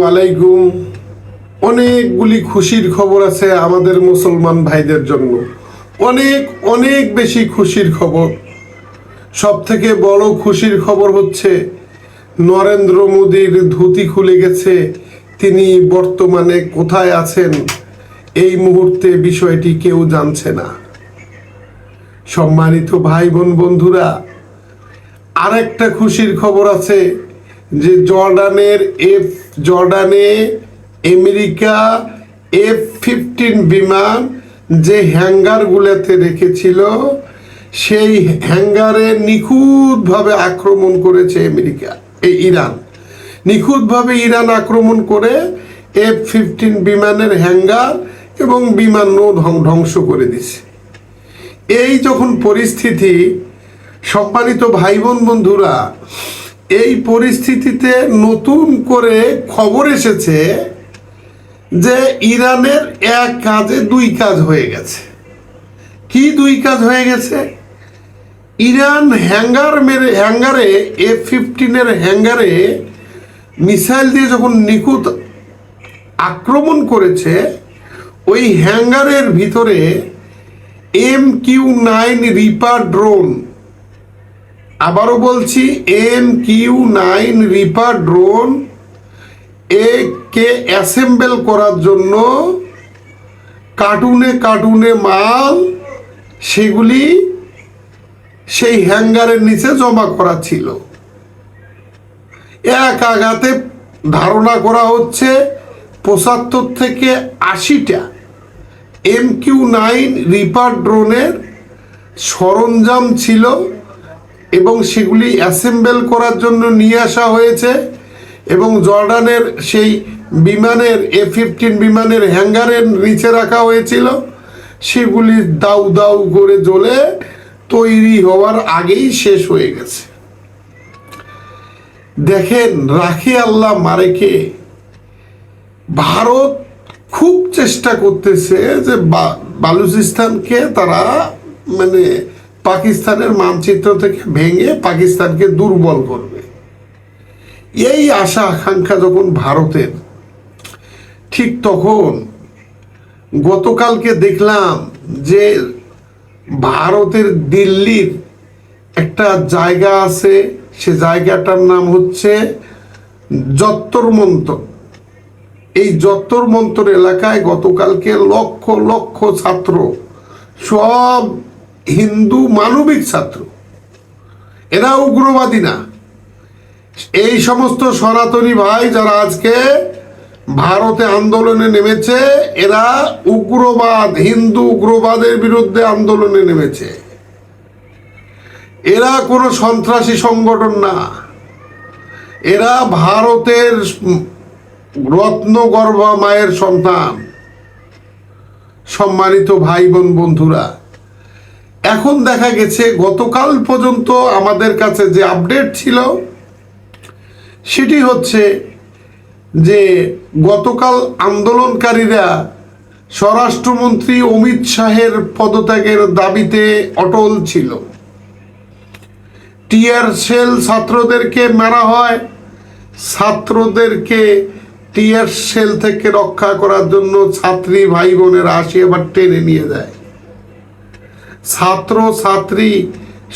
আলাইকুম। অনেকগুলি খুশির খবর আছে আমাদের মুসলমান ভাইদের জন্য, অনেক অনেক বেশি খুশির খবর। সব থেকে বড় খুশির খবর হচ্ছে নরেন্দ্র মোদীর ধুতি খুলে গেছে। তিনি বর্তমানে কোথায় আছেন এই মুহূর্তে বিষয়টি কেউ জানছে না। সম্মানিত ভাই বোন বন্ধুরা, আরেকটা খুশির খবর আছে যে জর্ডানে আমেরিকা F-15 বিমান যে হ্যাঙ্গারগুলোতে রেখেছিল সেই হ্যাঙ্গারে নিখুঁতভাবে আক্রমণ করেছে ইরান। নিখুঁতভাবে ইরান আক্রমণ করে F-15 বিমানের হ্যাঙ্গার এবং বিমানও ধ্বংস করে দিছে। এই যখন পরিস্থিতি, সম্মানিত ভাই বোন বন্ধুরা, এই পরিস্থিতিতে নতুন করে খবর এসেছে যে ইরানের এক কাজে দুই কাজ হয়ে গেছে। কি দুই কাজ হয়ে গেছে? ইরান হ্যাঙ্গারে F-15 হ্যাঙ্গারে মিসাইল দিয়ে যখন নিখুঁত আক্রমণ করেছে, ওই হ্যাঙ্গারের ভিতরে MQ-9 রিপার ড্রোন, আবারও বলছি MQ-9 রিপার ড্রোন কে অ্যাসেম্বল করার জন্য কার্টুনে মাল সেগুলি সেই হ্যাঙ্গারের নিচে জমা করা ছিল। এক আঘাতে ধারণা করা হচ্ছে 75 থেকে 80টা MQ-9 রিপার ড্রোনের সরঞ্জাম ছিল এবং সেগুলি অ্যাসেম্বল করার জন্য নিয়ে আসা হয়েছে এবং জর্ডানের সেই বিমানের F-15 বিমানের হ্যাঙ্গারের নিচে রাখা হয়েছিল। সেগুলি দাউ দাউ করে জ্বলে তৈরি হওয়ার আগেই শেষ হয়ে গেছে। দেখেন, রাখে আল্লাহ মারেকে। ভারত খুব চেষ্টা করতেছে যে বালুচিস্তানকে তারা পাকিস্তানের মানচিত্র থেকে ভেঙে পাকিস্তানকে দুর্বল করবে। এই আশা আকাঙ্ক্ষা যখন ভারতের, ঠিক তখন গতকালকে দেখলাম যে ভারতের দিল্লির একটা জায়গা আছে, সে জায়গাটার নাম হচ্ছে যত্তর মন্তর। এই যত্তর মন্তর এলাকায় গতকালকে লক্ষ লক্ষ ছাত্র, সব হিন্দু মানবিক ছাত্র, এরা উগ্রবাদী না। এই সমস্ত সনাতনী ভাই যারা আজকে ভারতে আন্দোলনে নেমেছে, এরা উগ্রবাদ, হিন্দু উগ্রবাদের বিরুদ্ধে আন্দোলনে নেমেছে। এরা কোনো সন্ত্রাসী সংগঠন না, এরা ভারতের রত্নগর্ভা মায়ের সন্তান। সম্মানিত ভাই বোন বন্ধুরা, এখন দেখা গেছে গতকাল পর্যন্ত আমাদের কাছে যে আপডেট ছিল সেটি হচ্ছে যে গতকাল আন্দোলনকারীরা স্বরাষ্ট্রমন্ত্রী অমিত শাহের পদত্যাগের দাবিতে অটল ছিল। টিয়ার সেল ছাত্রদেরকে মারা হয়, ছাত্রদেরকে টিয়ার সেল থেকে রক্ষা করার জন্য ছাত্রী ভাই বোনেরা আসি আবার টেনে নিয়ে যায়। ছাত্র ছাত্রী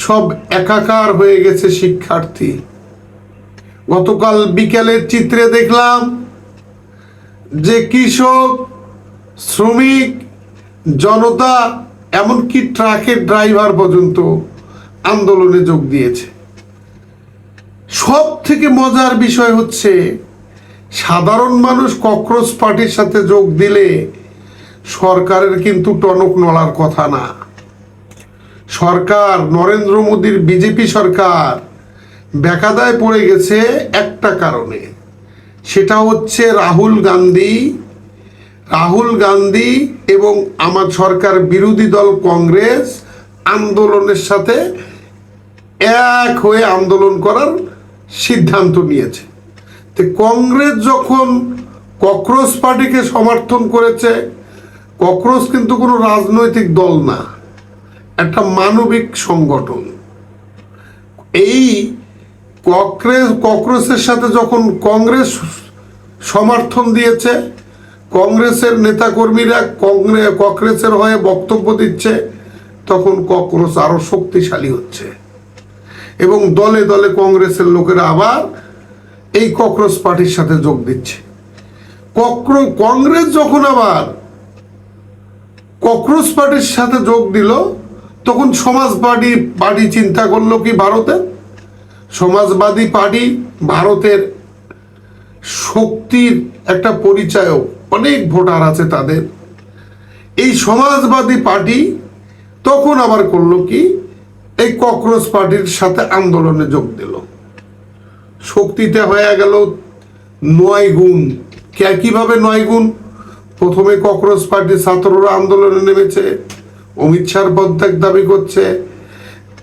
সব একাকার হয়ে গেছে, শিক্ষার্থী। গতকাল বিকেলের চিত্রে দেখলাম যে কৃষক, শ্রমিক, জনতা, এমনকি ট্রাকের ড্রাইভার পর্যন্ত আন্দোলনে যোগ দিয়েছে। সব থেকে মজার বিষয় হচ্ছে সাধারণ মানুষ ককরোচ পার্টির সাথে যোগ দিলে সরকারের কিন্তু টনক নড়ার কথা না। সরকার, নরেন্দ্র মোদীর বিজেপি সরকার বেকায়দায় পড়ে গেছে একটা কারণে, সেটা হচ্ছে রাহুল গান্ধী এবং আমার সরকার বিরোধী দল কংগ্রেস আন্দোলনের সাথে এক হয়ে আন্দোলন করার সিদ্ধান্ত নিয়েছে। তো কংগ্রেস যখন ককরোচ পার্টিকে সমর্থন করেছে, ককরোচ কিন্তু কোনো রাজনৈতিক দল না, একটা মানবিক সংগঠন। এই ককরোচের সাথে যখন কংগ্রেস সমর্থন দিয়েছে, কংগ্রেসের নেতাকর্মীরা কংগ্রেসের হয়ে বক্তব্য দিচ্ছে, তখন ককরোচ আরো শক্তিশালী হচ্ছে এবং দলে দলে কংগ্রেসের লোকেরা আবার এই ককরোচ পার্টির সাথে যোগ দিচ্ছে। কংগ্রেস যখন আবার ককরোচ পার্টির সাথে যোগ দিল, তখন সমাজবাদী পার্টি চিন্তা করলো কি, ভারতের সমাজবাদী পার্টি ভারতের শক্তির একটা পরিচয়ক, অনেক ভোটার আছে তাদের। এই সমাজবাদী পার্টি তখন আবার করলো কি, এই ককরোচ পার্টির সাথে আন্দোলনে যোগ দিল। শক্তিতে হয়ে গেল 9 গুণ। কিভাবে 9 গুণ? প্রথমে ককরোচ পার্টির ছাত্ররা আন্দোলনে নেমেছে, অমিত শাহর পদত্যাগ দাবি করছে।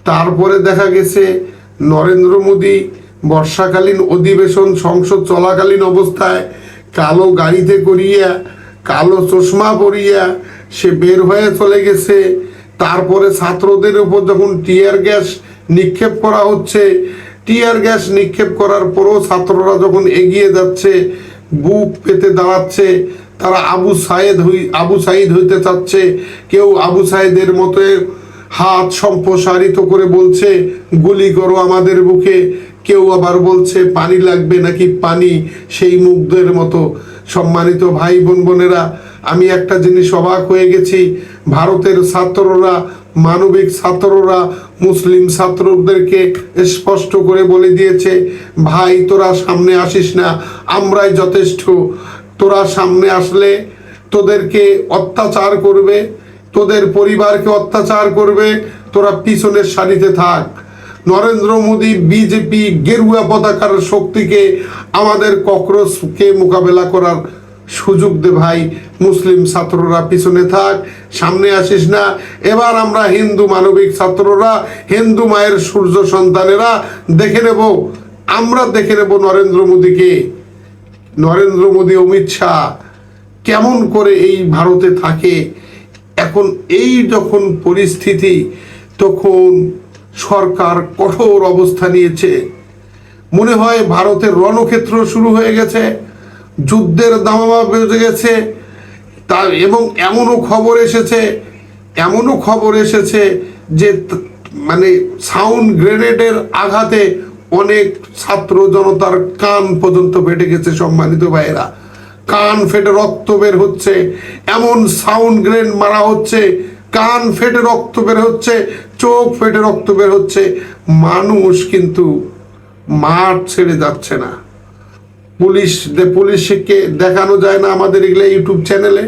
তারপরে দেখা গেছে নরেন্দ্র মোদী বর্ষাকালীন অধিবেশন, সংসদ চলাকালীন অবস্থায় কালো গাড়িতে করিয়া, কালো চশমা পরিয়া সে বের হয়ে চলে গেছে। তারপরে ছাত্রদের উপর যখন টিয়ার গ্যাস নিক্ষেপ করা হচ্ছে, টিয়ার গ্যাস নিক্ষেপ করার পরও ছাত্ররা যখন এগিয়ে যাচ্ছে, বুক পেতে দাঁড়াচ্ছে, তারা আবু সাইদ হইতে চাচ্ছে। কেউ আবু সাইদের মতো হাত সম্প্রসারিত করে বলছে গুলি করো আমাদের বুকে, কেউ আবার বলছে পানি লাগবে নাকি পানি, সেই মুগ্ধের মতো। সম্মানিত ভাই বোনেরা, আমি একটা জিনিস অবাক হয়ে গেছি, ভারতের ছাত্ররা, মানবিক ছাত্ররা মুসলিম ছাত্রদেরকে স্পষ্ট করে বলে দিয়েছে, ভাই তোরা সামনে আসিস না, আমরাই যথেষ্ট। তোরা সামনে আসলে তোদেরকে অত্যাচার করবে, তোদের পরিবারকে অত্যাচার করবে, তোরা পিছনের সারিতে থাক। নরেন্দ্র মোদী, বিজেপি, গেরুয়া পতাকার শক্তিকে, আমাদের ককরোচকে মোকাবেলা করার সুযোগ দে ভাই। মুসলিম ছাত্ররা পিছনে থাক, সামনে আসিস না। এবার আমরা হিন্দু মানবিক ছাত্ররা, হিন্দু মায়ের সূর্য সন্তানেরা দেখে নেব, আমরা দেখে নেব নরেন্দ্র মোদীকে, নরেন্দ্র মোদী, অমিত শাহ কেমন করে এই ভারতে থাকে। এখন এই যখন পরিস্থিতি, তখন সরকার কঠোর অবস্থা নিয়েছে। মনে হয় ভারতের রণক্ষেত্র শুরু হয়ে গেছে, যুদ্ধের দামামা বেজে গেছে। এবং এমনও খবর এসেছে যে মানে সাউন্ড গ্রেনেডের আঘাতে অনেক ছাত্র জনতার কান পর্যন্ত ফেটে গেছে। সম্মানিত ভাইয়েরা, কান ফেটে রক্ত বের হচ্ছে, এমন সাউন্ড গ্রেনেড মারা হচ্ছে, কান ফেটে রক্ত বের হচ্ছে, চোখ ফেটে রক্ত বের হচ্ছে। মানুষ কিন্তু মাঠ ছেড়ে যাচ্ছে না। পুলিশকে দেখানো যায় না আমাদের এগুলো ইউটিউব চ্যানেলে,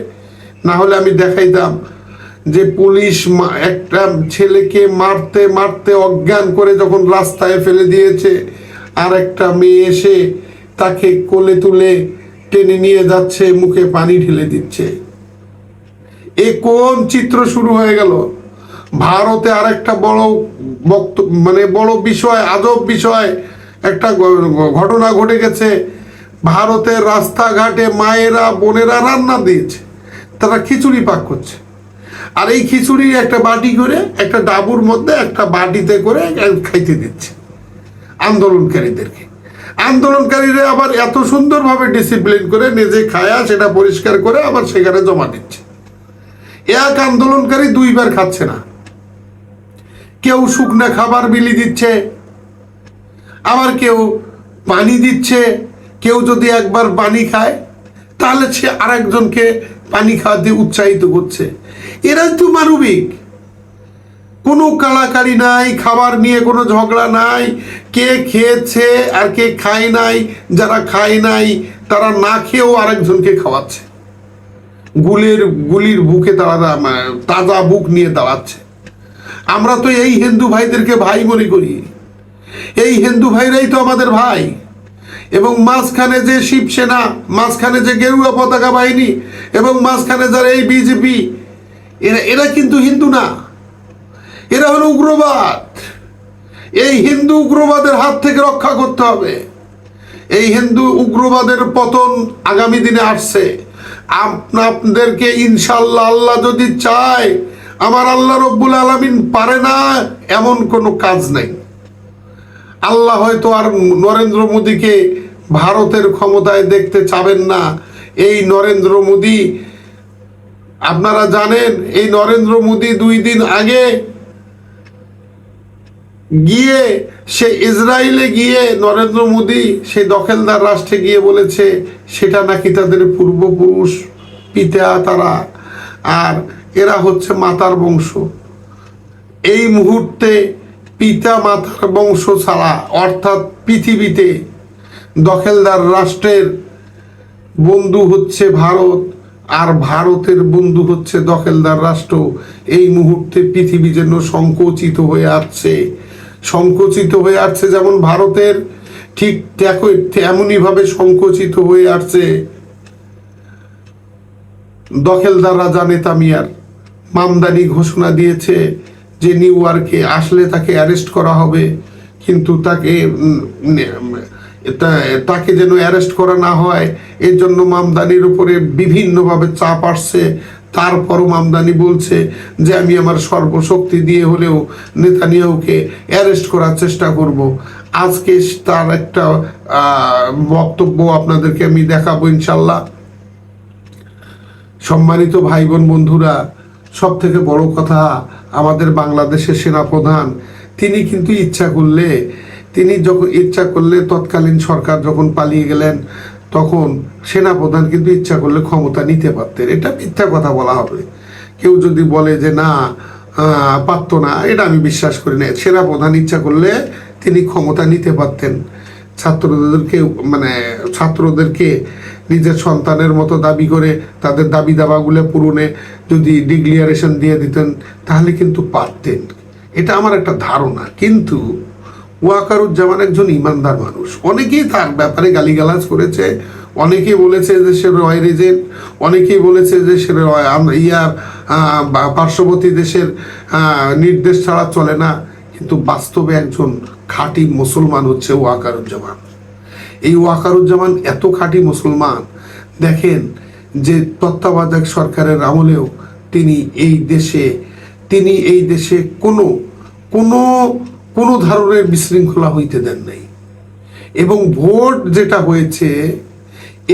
না হলে আমি দেখাইতাম যে পুলিশ একটা ছেলেকে মারতে মারতে অজ্ঞান করে যখন রাস্তায় ফেলে দিয়েছে, আর একটা মেয়ে এসে তাকে কোলে তুলে টেনে নিয়ে যাচ্ছে, মুখে পানি ঢেলে দিচ্ছে। এ কোন চিত্র শুরু হয়ে গেল? ভারতে আর একটা বড় বিষয়, আজব বিষয় একটা ঘটনা ঘটে গেছে। ভারতের রাস্তাঘাটে মায়েরা বোনেরা রান্না দিয়েছে, তারা খিচুড়ি পাক করছে, আর এই খিচুড়ি একটা বাটি করে, একটা ডাবুর মধ্যে একটা বাটিতে করে খাইতে দিচ্ছে আন্দোলনকারীদেরকে। আন্দোলনকারীরা আবার এত সুন্দরভাবে ডিসিপ্লিন করে নিজে খায়া সেটা পরিষ্কার করে আবার সেখানে জমা দিচ্ছে। এক আন্দোলনকারী 2 বার খাচ্ছে না। কেউ শুকনা খাবার বিলি দিচ্ছে, আবার কেউ পানি দিচ্ছে। কেউ যদি একবার পানি খায়, তাহলে সে আরেকজনকে পানি খাওয়াতে উৎসাহিত করছে। এরাই তো মানবিক। কোনো কালাকারি নাই, খাবার নিয়ে কোনো ঝগড়া নাই, কে খেয়েছে আর কে খায় নাই। যারা খায় নাই তারা না খেয়েও আরেকজনকে খাওয়াচ্ছে, গুলির বুকে তারা তাজা বুক নিয়ে দাঁড়াচ্ছে। আমরা তো এই হিন্দু ভাইদেরকে ভাই মনে করি, এই হিন্দু ভাইরাই তো আমাদের ভাই। এবং মাঝখানে যে শিবসেনা, মাঝখানে যে গেরুয়া পতাকা বাহিনী, এবং মাঝখানে যারা এই বিজেপি, এরা কিন্তু হিন্দু না, এরা হলো উগ্রবাদ। এই হিন্দু উগ্রবাদের হাত থেকে রক্ষা করতে হবে। এই হিন্দু উগ্রবাদের পতন আগামী দিনে আসছে। আপনাদেরকে ইনশাল্লাহ, আল্লাহ যদি চায়, আমার আল্লাহ রব্বুল আলামিন পারে না এমন কোনো কাজ নাই। আল্লাহ হয়তো আর নরেন্দ্র মোদীকে ভারতের ক্ষমতায় দেখতে চাবেন না। এই নরেন্দ্র মোদী, আপনারা জানেন এই নরেন্দ্র মোদী 2 দিন আগে গিয়ে সে ইসরায়েলে গিয়ে নরেন্দ্র মোদী সেই দখলদার রাষ্ট্রে গিয়ে বলেছে সেটা নাকি তাদের পূর্বপুরুষ পিতা তারা, আর এরা হচ্ছে মাতার বংশ। এই মুহূর্তে পিতা মাতার বংশ ছাড়া, অর্থাৎ পৃথিবীতে দখলদার রাষ্ট্রের বন্ধু হচ্ছে ভারত, আর ভারতের বন্ধু হচ্ছে দখলদার রাষ্ট্র। এই মুহূর্তে পৃথিবী যেন সংকুচিত হয়ে আসছে, সংকুচিত হয়ে আসছে। যেমন ভারতের ঠিক এমনই ভাবে সংকুচিত হয়ে আসছে দখলদার রাজা নেতামিয়ার। মামদানি ঘোষণা দিয়েছে যে নিউ ইয়র্কে আসলে তাকে অ্যারেস্ট করা হবে, কিন্তু তাকে যেন অ্যারেস্ট করা না হয় এর জন্য মামদানির উপরে বিভিন্নভাবে চাপ আসছে। তারপরও মামদানি বলছে যে আমি আমার সর্বশক্তি দিয়ে হলেও নেতানিয়াহুকে অ্যারেস্ট করার চেষ্টা করব। আজকে তার একটা বক্তব্য আপনাদেরকে আমি দেখাবো ইনশাল্লাহ। সম্মানিত ভাই বোন বন্ধুরা, সব থেকে বড় কথা, আমাদের বাংলাদেশের সেনাপ্রধান তিনি কিন্তু ইচ্ছা করলে তৎকালীন সরকার যখন পালিয়ে গেলেন তখন সেনাপ্রধান কিন্তু ইচ্ছা করলে ক্ষমতা নিতে পারতেন। এটা মিথ্যা কথা বলা হবে। কেউ যদি বলে যে না পারতো না, এটা আমি বিশ্বাস করি না। সেনাপ্রধান ইচ্ছা করলে তিনি ক্ষমতা নিতে পারতেন। ছাত্রদেরকে নিজের সন্তানের মতো দাবি করে তাদের দাবি দাবাগুলো পূরণে যদি ডিক্লিয়ারেশন দিয়ে দিতেন তাহলে কিন্তু পারতেন, এটা আমার একটা ধারণা। কিন্তু ওয়াকারুজ্জামান একজন ইমানদার মানুষ। অনেকেই তার ব্যাপারে গালিগালাজ করেছে, অনেকেই বলেছে যে সে রয়্যাল এজেন্ট, অনেকেই বলেছে যে সে পার্শ্ববর্তী দেশের নির্দেশ ছাড়া চলে না। কিন্তু বাস্তবে একজন খাঁটি মুসলমান হচ্ছে ওয়াকারুজ্জামান। এই ওয়াকারুজ্জামান এত খাঁটি মুসলমান, দেখেন যে তত্ত্বাবধায়ক সরকারের আমলেও তিনি এই দেশে কোনো ধরনের বিশৃঙ্খলা হইতে দেন নাই। এবং ভোট যেটা হয়েছে,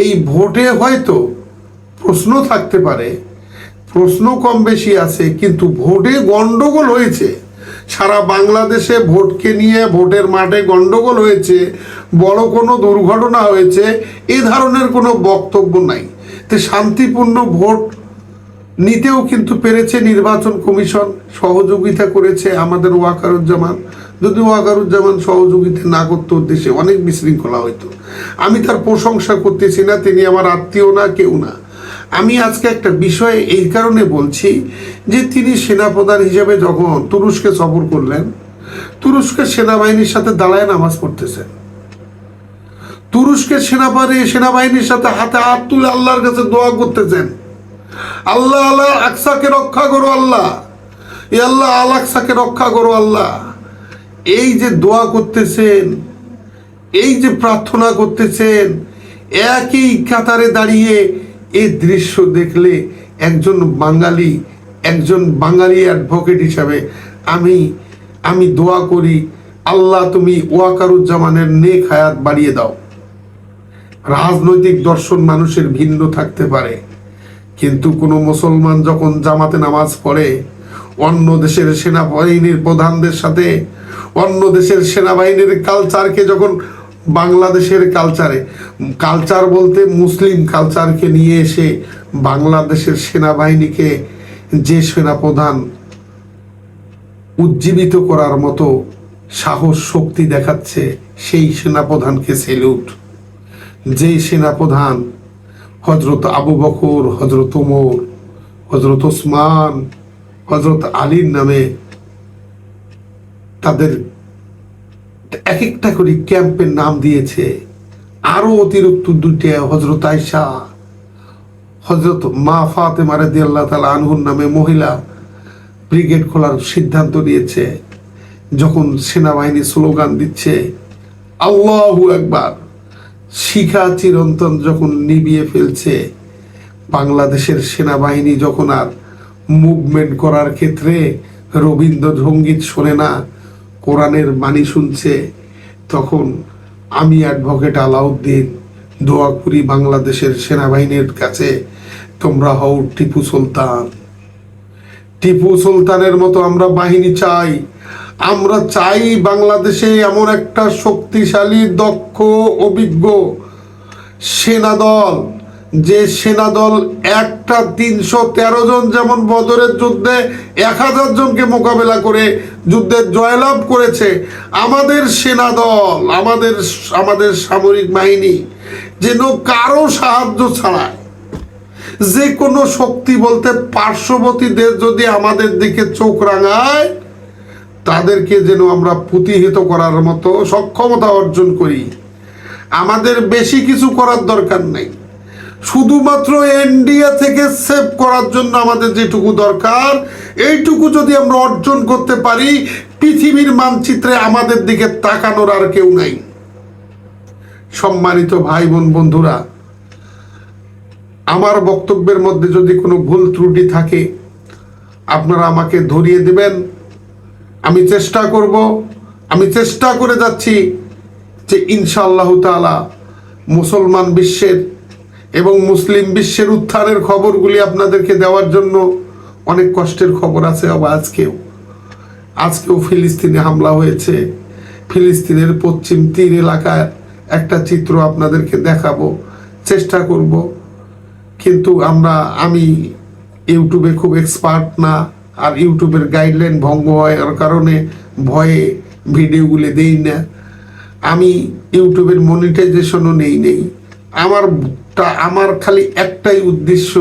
এই ভোটে হয়তো প্রশ্ন থাকতে পারে, প্রশ্ন কম বেশি আছে, কিন্তু ভোটে গন্ডগোল হয়েছে। সারা বাংলাদেশে ভোটকে নিয়ে ভোটের মাঠে গন্ডগোল হয়েছে, বড় কোনো দুর্ঘটনা হয়েছে, এই ধরনের কোনো বক্তব্য নাই। তো শান্তিপূর্ণ ভোট নিতেও কিন্তু পেরেছে নির্বাচন কমিশন, সহযোগিতা করেছে আমাদের ওয়াকারুজ্জামান। যদি ওয়াকারুজ্জামান সহযোগিতা না করতো দেশে অনেক বিশৃঙ্খলা হইতো। আমি তার প্রশংসা করতেছি না, তিনি আমার আত্মীয় না, কেউ না। আমি আজকে একটা বিষয় এই কারণে বলছি যে তিনি সেনাপ্রধান হিসেবে যখন তুরস্কে সফর করলেন, তুরস্কের সেনাবাহিনীর সাথে দাঁড়ায় নামাজ পড়তেছেন। তুরস্কের সেনাবাহিনীর সাথে হাতে হাত তুলে আল্লাহর কাছে দোয়া করতেছেন, আল্লাহ আল্লাহ আকসাকে রক্ষা করো, আল্লাহ আল্লাহ আল আকসাকে রক্ষা করো আল্লাহ। এই যে দোয়া করতেছেন, এই যে প্রার্থনা করতেছেন, একই কাতারে দাঁড়িয়ে এই দৃশ্য দেখলে একজন বাঙালি অ্যাডভোকেট হিসাবে আমি দোয়া করি, আল্লাহ তুমি ওয়াকারুজ্জামানের নেক হায়াত বাড়িয়ে দাও। রাজনৈতিক দর্শন মানুষের ভিন্ন থাকতে পারে, কিন্তু কোনো মুসলমান যখন জামাতে নামাজ পড়ে, অন্য দেশের সেনাবাহিনীর প্রধানদের সাথে অন্য দেশের সেনাবাহিনীর কালচারকে যখন বাংলাদেশের কালচার বলতে মুসলিম কালচারকে নিয়ে এসে বাংলাদেশের সেনাবাহিনীকে যে সেনাপ্রধান উজ্জীবিত করার মতো সাহস শক্তি দেখাচ্ছে, সেই সেনাপ্রধানকে সেলুট। যেই সেনাপ্রধান হজরত আবু বকর, হজরত ওমর, হজরত ওসমান, হজরত আলীর নামে তাদের এক একটা করে ক্যাম্পের নাম দিয়েছে। আরো অতিরিক্ত দুইটা হজরত আয়সা, হজরত মা ফাতেমা রাদিয়াল্লাহু তাআলা আনহুর নামে মহিলা ব্রিগেড খোলার সিদ্ধান্ত নিয়েছে। যখন সেনাবাহিনী স্লোগান দিচ্ছে আল্লাহু আকবার, শিখা চিরন্তন যখন নিভিয়ে ফেলছে, বাংলাদেশের সেনাবাহিনী যখন আর মুভমেন্ট করার ক্ষেত্রে রবীন্দ্র সঙ্গীত শোনে না, কোরআনের বাণী শুনছে, তখন আমি অ্যাডভোকেট আলাউদ্দিন দোয়া করি বাংলাদেশের সেনাবাহিনীর কাছে, তোমরা হও টিপু সুলতান। টিপু সুলতানের মতো আমরা বাহিনী চাই। আমরা চাই বাংলাদেশে এমন একটা শক্তিশালী, দক্ষ, অভিজ্ঞ সেনাদল, যে সেনাদল একটা 313 জন যেমন বদরের যুদ্ধে 1000 জনকে মোকাবেলা করে যুদ্ধে জয়লাভ করেছে, আমাদের সেনাদল, আমাদের সামরিক বাহিনী যেন কারো সাহায্য ছাড়াই, যে কোনো শক্তি বলতে পার্শ্ববর্তী দেশ যদি আমাদের দিকে চোখ রাঙায়, তাদেরকে যেন আমরা প্রতিহত করার মতো সক্ষমতা অর্জন করি। আমাদের বেশি কিছু করার দরকার নেই, শুধুমাত্র ইন্ডিয়া থেকে সেভ করার জন্য আমাদের যেটুকু দরকার, এইটুকু যদি আমরা অর্জন করতে পারি, পৃথিবীর মানচিত্রে আমাদের দিকে তাকানোর আর কেউ নাই। সম্মানিত ভাই বোন বন্ধুরা, আমার বক্তব্যের মধ্যে যদি কোনো ভুল ত্রুটি থাকে আপনারা আমাকে ধরিয়ে দেবেন। আমি চেষ্টা করব, আমি চেষ্টা করে যাচ্ছি যে ইনশাআল্লাহ তাআলা মুসলমান বিশ্বের এবং মুসলিম বিশ্বের উত্থানের খবরগুলি আপনাদেরকে দেওয়ার জন্য। অনেক কষ্টের খবর আছে। আজকেও ফিলিস্তিনে হামলা হয়েছে। ফিলিস্তিনের পশ্চিম তীর এলাকার একটা চিত্র আপনাদেরকে দেখাবো, চেষ্টা করব। কিন্তু আমি ইউটিউবে খুব এক্সপার্ট না, আর ইউটিউবের গাইডলাইন ভঙ্গ হওয়ার কারণে ভয়ে ভিডিওগুলি দেই না। আমি ইউটিউবের মনিটাইজেশনও নেই। আমার খালি একটাই উদ্দেশ্য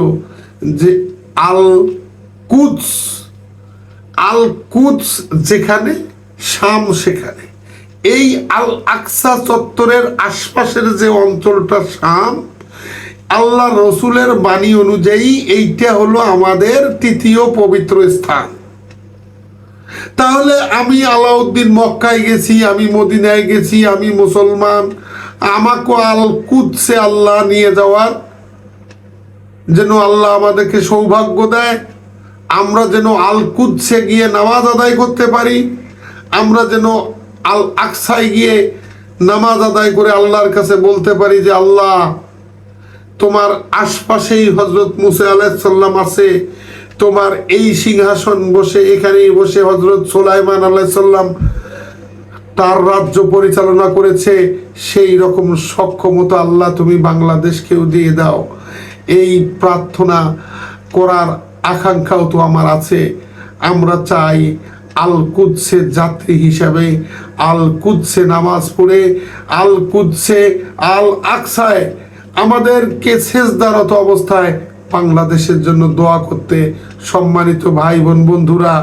যে আল কুদস যেখানে, শাম সেখানে, এই আল আকসা চত্বরের আশপাশের যে অঞ্চলটা শাম, আল্লাহ রসুলের বাণী অনুযায়ী এইটা হলো আমাদের তৃতীয় পবিত্র স্থান। তাহলে আমি আলাউদ্দিন মক্কায় গেছি, আমি মদিনায় গেছি, আমি মুসলমান, আমাকে আল কুদসে আল্লাহ নিয়ে যাওয়ার যেন আল্লাহ আমাদেরকে সৌভাগ্য দেয়। আমরা যেন আল কুদসে গিয়ে নামাজ আদায় করতে পারি, আমরা যেন আল আকসায় গিয়ে নামাজ আদায় করে আল্লাহর কাছে বলতে পারি যে আল্লাহ, তোমার আশপাশেই হজরত মুসা আলাইহিস সালাম আছে, তোমার এই সিংহাসন বসে, এখানেই বসে হজরত সুলাইমান আলাইহিস সালাম তার রাজ্য পরিচালনা করেছে। সেই রকম সক্ষমতা আল্লাহ তুমি বাংলাদেশকেও দিয়ে দাও। এই প্রার্থনা করার আকাঙ্ক্ষাও তো আমার আছে। আমরা চাই আল কুদসের যাত্রী হিসাবে, আল কুদসে নামাজ পড়ে, আল কুদসে আল আকসায় আমাদেরকে সেজদারত অবস্থায় বাংলাদেশের জন্য দোয়া করতে। সম্মানিত ভাই বোন বন্ধুরা,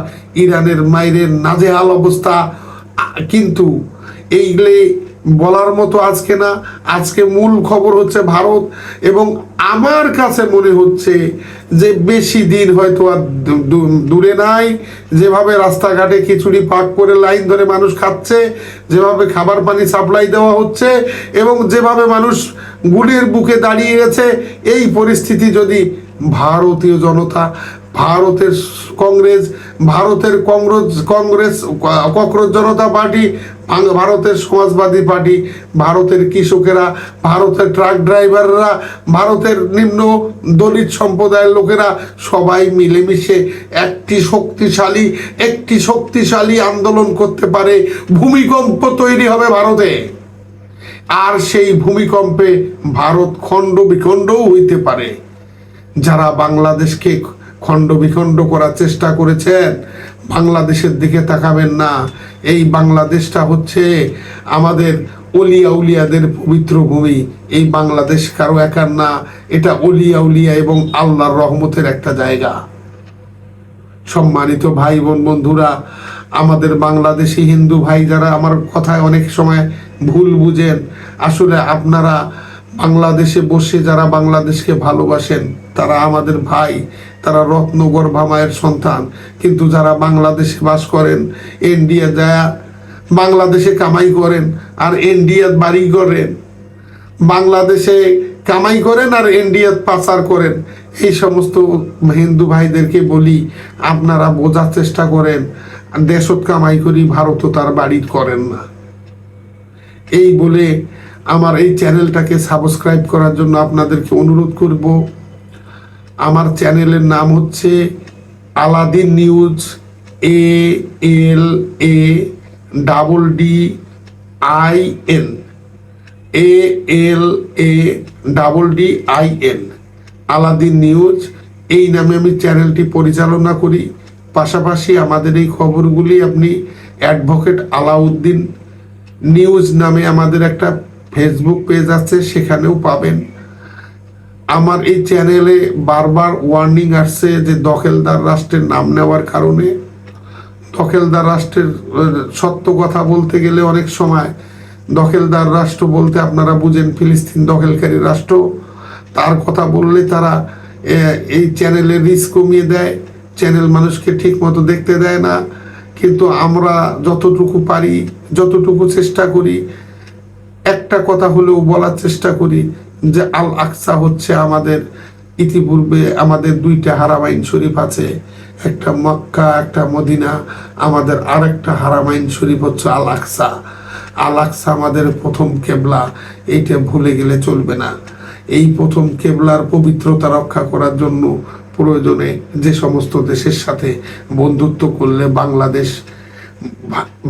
ইরানের মাইরের নাজেহাল অবস্থা, কিন্তু এইগুলি বলার মতো আজকে না। আজকে মূল খবর হচ্ছে ভারত, এবং আমার কাছে মনে হচ্ছে যে বেশি দিন হয়তো আর দূরে নাই। যেভাবে রাস্তাঘাটে খিচুড়ি পাক করে লাইন ধরে মানুষ খাচ্ছে, যেভাবে খাবার পানি সাপ্লাই দেওয়া হচ্ছে, এবং যেভাবে মানুষ গুলির বুকে দাঁড়িয়ে গেছে, এই পরিস্থিতি যদি ভারতীয় জনতা, ভারতের কংগ্রেস, ভারতের কংগ্রেস ককরোচ জনতা পার্টি, ভারতের সমাজবাদী পার্টি, ভারতের কৃষকেরা, ভারতের ট্রাক ড্রাইভাররা, ভারতের নিম্ন দলিত সম্প্রদায়ের লোকেরা সবাই মিলেমিশে একটি শক্তিশালী আন্দোলন করতে পারে, ভূমিকম্প তৈরি হবে ভারতে। আর সেই ভূমিকম্পে ভারত খণ্ড বিখণ্ডও হইতে পারে। যারা বাংলাদেশকে খণ্ড বিখণ্ড করার চেষ্টা করেছেন, বাংলাদেশের দিকে তাকাবেন না। এই বাংলাদেশটা হচ্ছে আমাদের অলিয়া উলিয়াদের পবিত্র ভূমি। এই বাংলাদেশ কারো একার না, এটা অলিয়া উলিয়া এবং আল্লাহর রহমতের একটা জায়গা। সম্মানিত ভাই বোন বন্ধুরা, আমাদের বাংলাদেশি হিন্দু ভাই যারা আমার কথায় অনেক সময় ভুল বুঝেন, আসলে আপনারা বাংলাদেশে বসে যারা বাংলাদেশকে ভালোবাসেন তারা আমাদের ভাই, তারা রত্নগর্ভা মায়ের সন্তান। কিন্তু যারা বাংলাদেশে বাস করেন, ইন্ডিয়া যায় বাংলাদেশে কামাই করেন আর ইন্ডিয়াত বাড়ি করেন, বাংলাদেশে কামাই করেন আর ইন্ডিয়াত পাচার করেন, এই সমস্ত হিন্দু ভাইদেরকে বলি আপনারা বোঝার চেষ্টা করেন, দেশত কামাই করি ভারতও তার বাড়ি করেন না। এই বলে আমার এই চ্যানেলটাকে সাবস্ক্রাইব করার জন্য আপনাদেরকে অনুরোধ করব। আমার চ্যানেলের নাম হচ্ছে Aladdin news, ALADDIN, ALADDIN, Aladdin news. এই নামে আমি চ্যানেলটি পরিচালনা করি। পাশাপাশি আমাদের এই খবরগুলি আপনি অ্যাডভোকেট আলাউদ্দিন নিউজ নামে আমাদের একটা ফেসবুক পেজ আছে, সেখানেও পাবেন। আমার এই চ্যানেলে বারবার ওয়ার্নিং আসছে যে দখলদার রাষ্ট্রের নাম নেওয়ার কারণে। দখলদার রাষ্ট্রের সত্য কথা বলতে গেলে অনেক সময় দখলদার রাষ্ট্র বলতে আপনারা বুঝেন ফিলিস্তিন দখলকারী রাষ্ট্র। তার কথা বললে তারা এই চ্যানেলের রিচ কমিয়ে দেয়, চ্যানেল মানুষকে ঠিক মতো দেখতে দেয় না। কিন্তু আমরা যতটুকু পারি, যতটুকু চেষ্টা করি, একটা কথা হলেও বলার চেষ্টা করি যে আল আকসা হচ্ছে আমাদের, ইতিপূর্বে আমাদের দুইটা হারামাইন শরীফ আছে, একটা মক্কা একটা মদিনা, আমাদের আরেকটা হারামাইন শরীফ হচ্ছে আল আকসা। আল আকসা আমাদের প্রথম কেবলা, এইটা ভুলে গেলে চলবে না। এই প্রথম কেবলার পবিত্রতা রক্ষা করার জন্য প্রয়োজনে যে সমস্ত দেশের সাথে বন্ধুত্ব করলে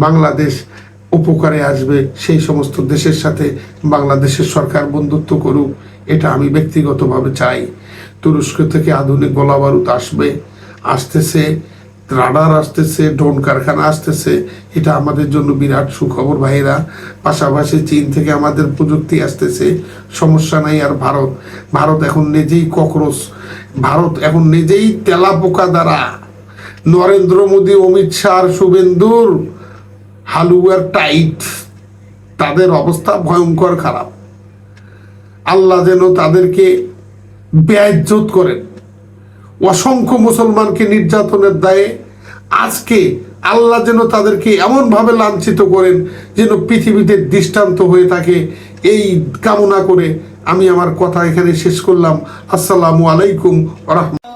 বাংলাদেশ উপকারে আসবে, সেই সমস্ত দেশের সাথে বাংলাদেশের সরকার বন্ধুত্ব করুক, এটা আমি ব্যক্তিগতভাবে চাই। তুরস্ক থেকে আধুনিক গোলাবারুদ আসতেছে, রাডার আসতেছে, ড্রোন কারখানা আসতেছে, এটা আমাদের জন্য বিরাট সুখবর ভাইরা। পাশাপাশি চীন থেকে আমাদের প্রযুক্তি আসতেছে, সমস্যা নাই। আর ভারত এখন নিজেই ককরোচ, ভারত এখন নিজেই তেলাপোকা দ্বারা নরেন্দ্র মোদী, অমিত শাহ, শুভেন্দুর হালুয়ার টাইট, তাদের অবস্থা ভয়ঙ্কর খারাপ। আল্লাহ যেন তাদেরকে বেইজ্জত করেন। অসংখ্য মুসলমানকে নির্যাতনের দায়ে আজকে আল্লাহ যেন তাদেরকে এমনভাবে লাঞ্ছিত করেন যেন পৃথিবীতে দৃষ্টান্ত হয়ে থাকে, এই কামনা করে আমি আমার কথা এখানে শেষ করলাম। আসসালামু আলাইকুম ওয়া রাহমাতুল্লাহ।